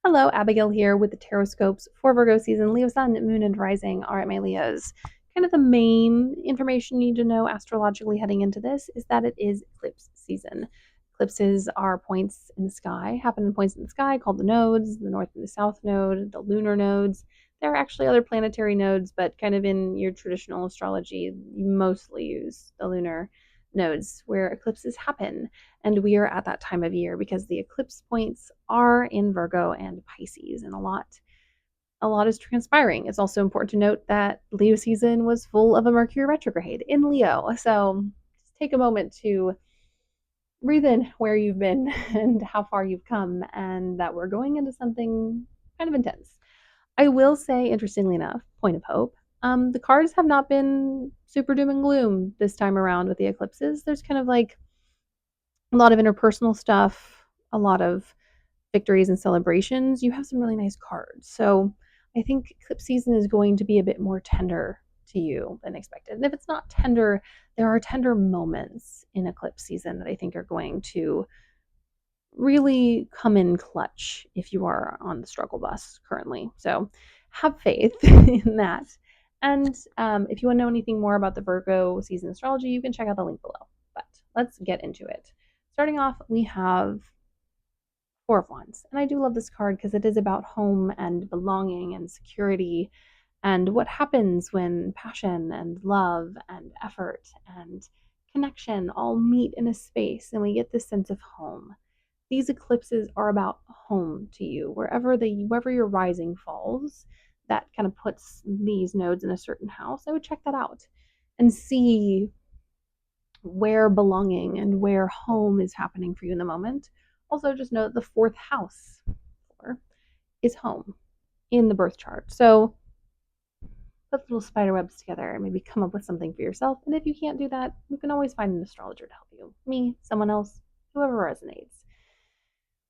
Hello, Abigail here with the Tarotscopes for Virgo season. Leo Sun, Moon, and Rising. All right, my Leos. Kind of the main information you need to know astrologically heading into this is that it is eclipse season. Eclipses are points in the sky, happen in points in the sky called the nodes, the north and the south node, the lunar nodes. There are actually other planetary nodes, but kind of in your traditional astrology, you mostly use the lunar nodes where eclipses happen. And we are at that time of year because the eclipse points are in Virgo and Pisces, and a lot is transpiring. It's also important to note that Leo season was full of a Mercury retrograde in Leo. So just take a moment to breathe in where you've been and how far you've come, and that we're going into something kind of intense. I will say, interestingly enough, point of hope. The cards have not been super doom and gloom this time around with the eclipses. There's kind of like a lot of interpersonal stuff, a lot of victories and celebrations. You have some really nice cards. So I think eclipse season is going to be a bit more tender to you than expected. And if it's not tender, there are tender moments in eclipse season that I think are going to really come in clutch if you are on the struggle bus currently. So have faith in that. And if you want to know anything more about the Virgo season astrology, you can check out the link below. But let's get into it. Starting off, we have Four of Wands. And I do love this card because it is about home and belonging and security and what happens when passion and love and effort and connection all meet in a space and we get this sense of home. These eclipses are about home to you. Wherever your rising falls, that kind of puts these nodes in a certain house. I would check that out and see where belonging and where home is happening for you in the moment. Also, just note the fourth house is home in the birth chart. So put little spider webs together and maybe come up with something for yourself. And if you can't do that, you can always find an astrologer to help you. Me, someone else, whoever resonates.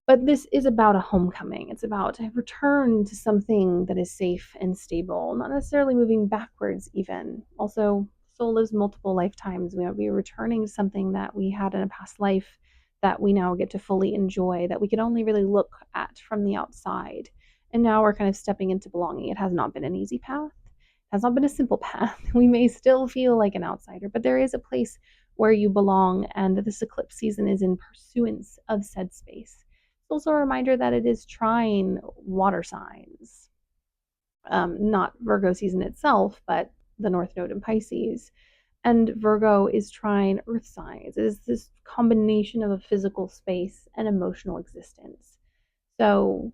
But this is about a homecoming. It's about a return to something that is safe and stable, not necessarily moving backwards, even. Also, soul lives multiple lifetimes. We might be returning to something that we had in a past life that we now get to fully enjoy, that we could only really look at from the outside. And now we're kind of stepping into belonging. It has not been an easy path, it has not been a simple path. We may still feel like an outsider, but there is a place where you belong, and this eclipse season is in pursuance of said space. It's also a reminder that it is trine water signs, not Virgo season itself, but the North Node in Pisces. And Virgo is trine earth signs. It is this combination of a physical space and emotional existence. So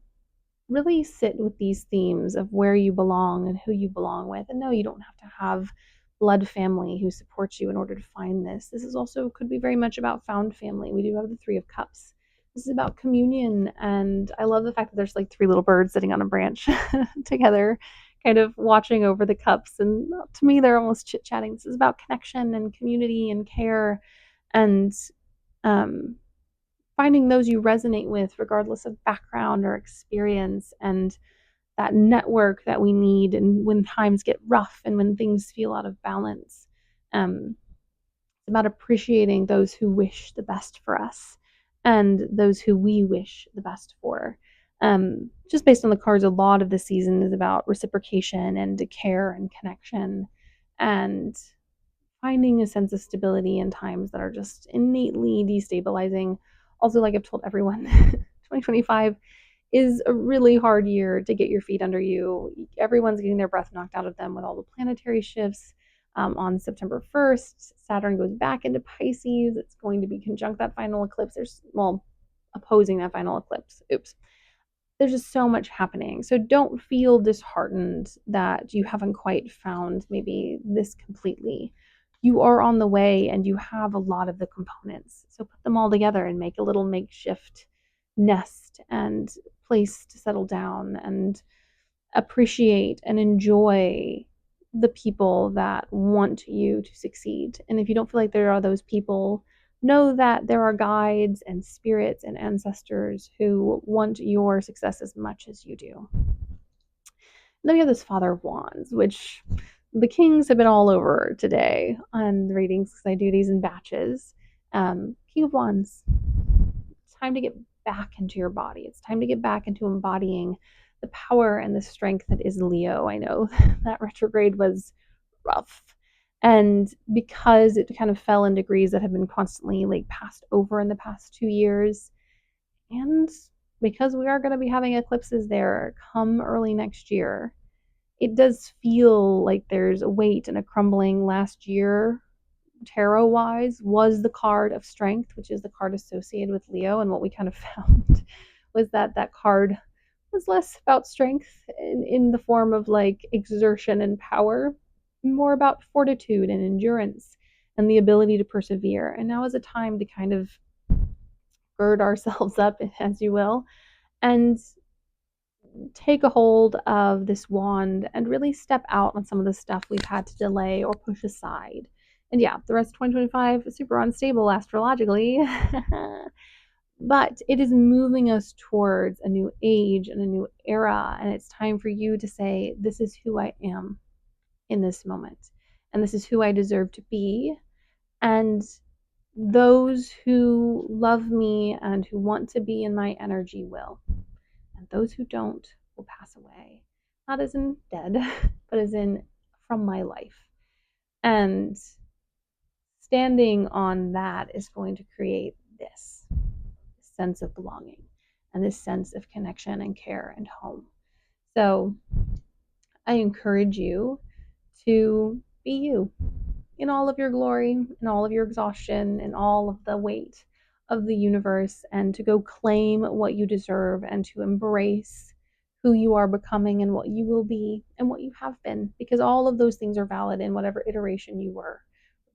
really sit with these themes of where you belong and who you belong with. And no, you don't have to have blood family who supports you in order to find this. This is also could be very much about found family. We do have the Three of Cups. This is about communion, and I love the fact that there's like three little birds sitting on a branch together, kind of watching over the cups. And to me, they're almost chit chatting. This is about connection and community and care, and um, finding those you resonate with, regardless of background or experience, and that network that we need. And when times get rough and when things feel out of balance, it's about appreciating those who wish the best for us and those who we wish the best for. Just based on the cards, a lot of the season is about reciprocation and care and connection and finding a sense of stability in times that are just innately destabilizing. Also, like I've told everyone, 2025 is a really hard year to get your feet under you. Everyone's getting their breath knocked out of them with all the planetary shifts. On September 1st, Saturn goes back into Pisces. It's going to be conjunct that final eclipse. Opposing that final eclipse. Oops. There's just so much happening. So don't feel disheartened that you haven't quite found maybe this completely. You are on the way and you have a lot of the components. So put them all together and make a little makeshift nest and place to settle down and appreciate and enjoy the people that want you to succeed. And if you don't feel like there are those people, know that there are guides and spirits and ancestors who want your success as much as you do. And then we have this Father of Wands, which the kings have been all over today on the readings because I do these in batches. King of Wands, time to get back into your body. It's time to get back into embodying the power and the strength that is Leo. I know that retrograde was rough. And because it kind of fell in degrees that have been constantly like passed over in the past 2 years, and because we are going to be having eclipses there come early next year, it does feel like there's a weight and a crumbling. Last year, tarot wise, was the card of strength, which is the card associated with Leo. And what we kind of found was that that card was less about strength in the form of like exertion and power, more about fortitude and endurance and the ability to persevere. And now is a time to kind of gird ourselves up, as you will, and take a hold of this wand and really step out on some of the stuff we've had to delay or push aside. And yeah, the rest of 2025 is super unstable astrologically, but it is moving us towards a new age and a new era. And it's time for you to say, this is who I am in this moment, and this is who I deserve to be. And those who love me and who want to be in my energy will. And those who don't will pass away. Not as in dead, but as in from my life. And standing on that is going to create this sense of belonging and this sense of connection and care and home. So I encourage you to be you in all of your glory, in all of your exhaustion, in all of the weight of the universe, and to go claim what you deserve and to embrace who you are becoming and what you will be and what you have been, because all of those things are valid in whatever iteration you were,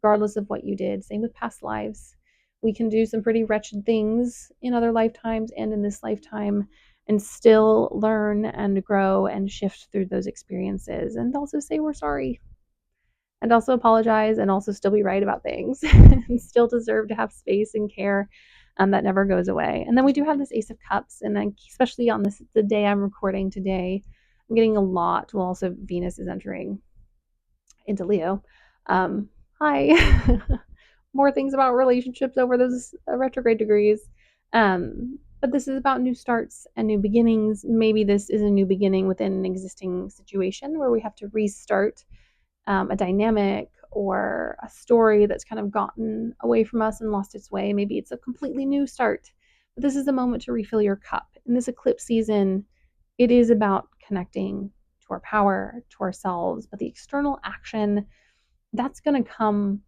regardless of what you did. Same with past lives. We can do some pretty wretched things in other lifetimes and in this lifetime and still learn and grow and shift through those experiences, and also say we're sorry, and also apologize, and also still be right about things and still deserve to have space and care that never goes away. And then we do have this Ace of Cups, and then especially on the day I'm recording today, I'm getting a lot. Well, also Venus is entering into Leo. Hi. More things about relationships over those retrograde degrees. But this is about new starts and new beginnings. Maybe this is a new beginning within an existing situation where we have to restart a dynamic or a story that's kind of gotten away from us and lost its way. Maybe it's a completely new start. But this is the moment to refill your cup. In this eclipse season, it is about connecting to our power, to ourselves, but the external action, that's going to come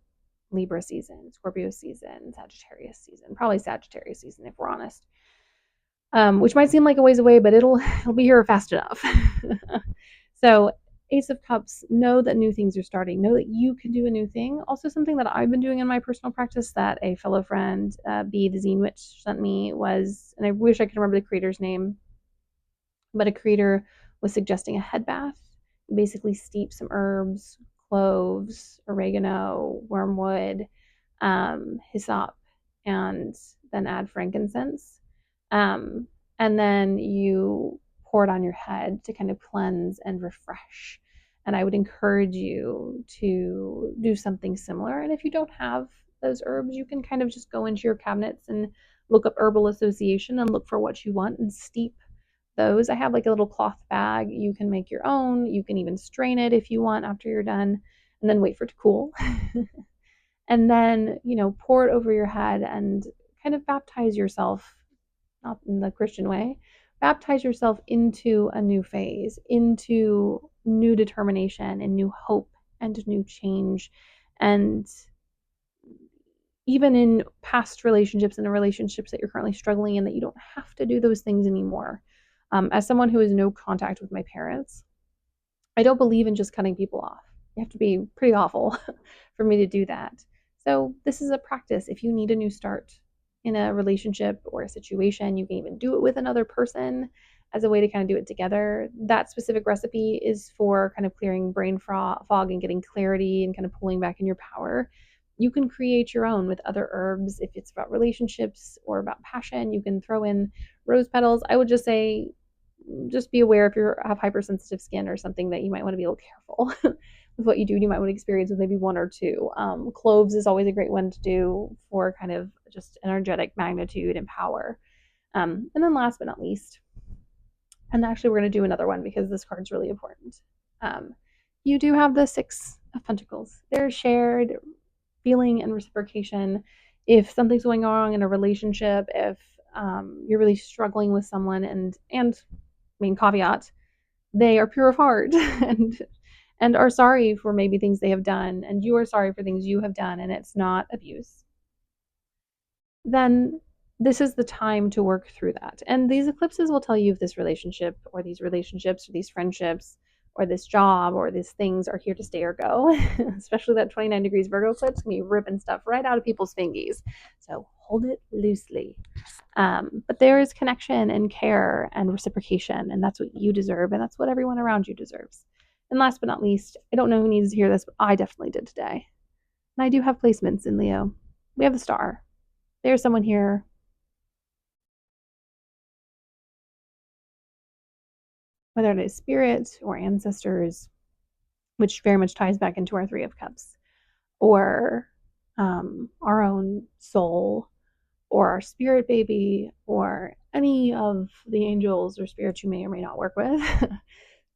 Libra season, Scorpio season, Sagittarius season, probably Sagittarius season if we're honest. Which might seem like a ways away, but it'll be here fast enough. So Ace of Cups, know that new things are starting. Know that you can do a new thing. Also, something that I've been doing in my personal practice that a fellow friend, B, the Zine Witch, sent me was, and I wish I could remember the creator's name, but a creator was suggesting a head bath. You basically steep some herbs, cloves, oregano, wormwood, hyssop, and then add frankincense. And then you pour it on your head to kind of cleanse and refresh. And I would encourage you to do something similar. And if you don't have those herbs, you can kind of just go into your cabinets and look up Herbal Association and look for what you want and steep those. I have like a little cloth bag. You can make your own. You can even strain it if you want after you're done, and then wait for it to cool. And then, pour it over your head and kind of baptize yourself, not in the Christian way, baptize yourself into a new phase, into new determination and new hope and new change. And even in past relationships and the relationships that you're currently struggling in, that you don't have to do those things anymore. As someone who has no contact with my parents, I don't believe in just cutting people off. You have to be pretty awful for me to do that. So this is a practice. If you need a new start in a relationship or a situation, you can even do it with another person as a way to kind of do it together. That specific recipe is for kind of clearing brain fog and getting clarity and kind of pulling back in your power. You can create your own with other herbs. If it's about relationships or about passion, you can throw in rose petals. I would just say, just be aware if you have hypersensitive skin or something that you might want to be a little careful with what you do. You might want to experience with maybe one or two. Cloves is always a great one to do for kind of just energetic magnitude and power. And then last but not least, and actually we're going to do another one because this card's really important. You do have the Six of Pentacles. There's shared feeling and reciprocation. If something's going wrong in a relationship, if you're really struggling with someone, and main caveat, they are pure of heart and are sorry for maybe things they have done, and you are sorry for things you have done, and it's not abuse, then this is the time to work through that. And these eclipses will tell you if this relationship or these relationships or these friendships or this job or these things are here to stay or go. Especially that 29 degrees Virgo eclipse can be ripping stuff right out of people's fingies. So hold it loosely. But there is connection and care and reciprocation, and that's what you deserve, and that's what everyone around you deserves. And last but not least, I don't know who needs to hear this, but I definitely did today. And I do have placements in Leo. We have the star. There's someone here. Whether it is spirit or ancestors, which very much ties back into our Three of Cups, or our own soul, or our spirit baby, or any of the angels or spirits you may or may not work with,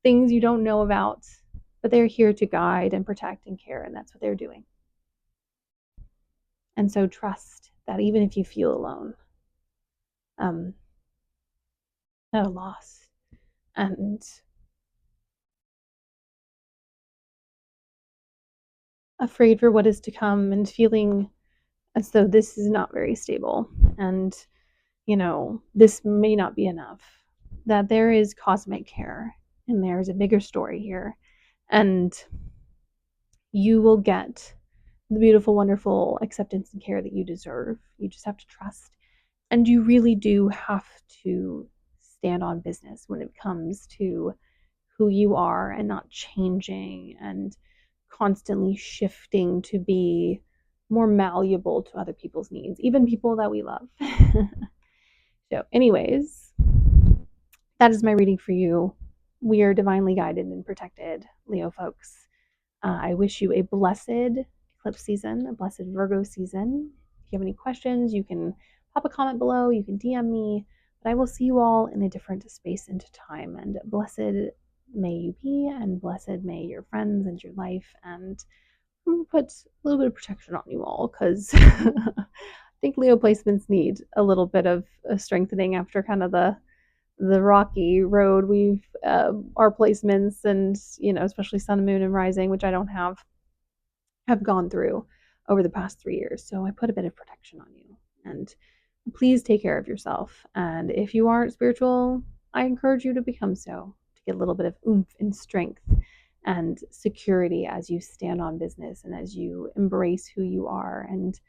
things you don't know about, but they're here to guide and protect and care, and that's what they're doing. And so trust that even if you feel alone, at a loss, and afraid for what is to come, and feeling as though this is not very stable, and this may not be enough, that there is cosmic care and there's a bigger story here, and you will get the beautiful, wonderful acceptance and care that you deserve. You just have to trust, and you really do have to stand on business when it comes to who you are, and not changing and constantly shifting to be more malleable to other people's needs, even people that we love. So, anyways, that is my reading for you. We are divinely guided and protected, Leo folks. I wish you a blessed eclipse season, a blessed Virgo season. If you have any questions, you can pop a comment below, you can DM me, but I will see you all in a different space and time. And blessed may you be, and blessed may your friends and your life, and put a little bit of protection on you all, because I think Leo placements need a little bit of a strengthening after kind of the rocky road we've our placements, and especially sun, moon, and rising, which I don't have gone through over the past 3 years. So I put a bit of protection on you, and please take care of yourself. And if you aren't spiritual, I encourage you to become so, to get a little bit of oomph and strength and security as you stand on business and as you embrace who you are, and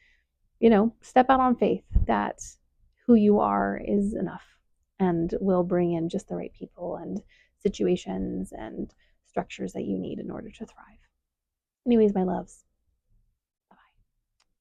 step out on faith that who you are is enough and will bring in just the right people and situations and structures that you need in order to thrive. Anyways, my loves,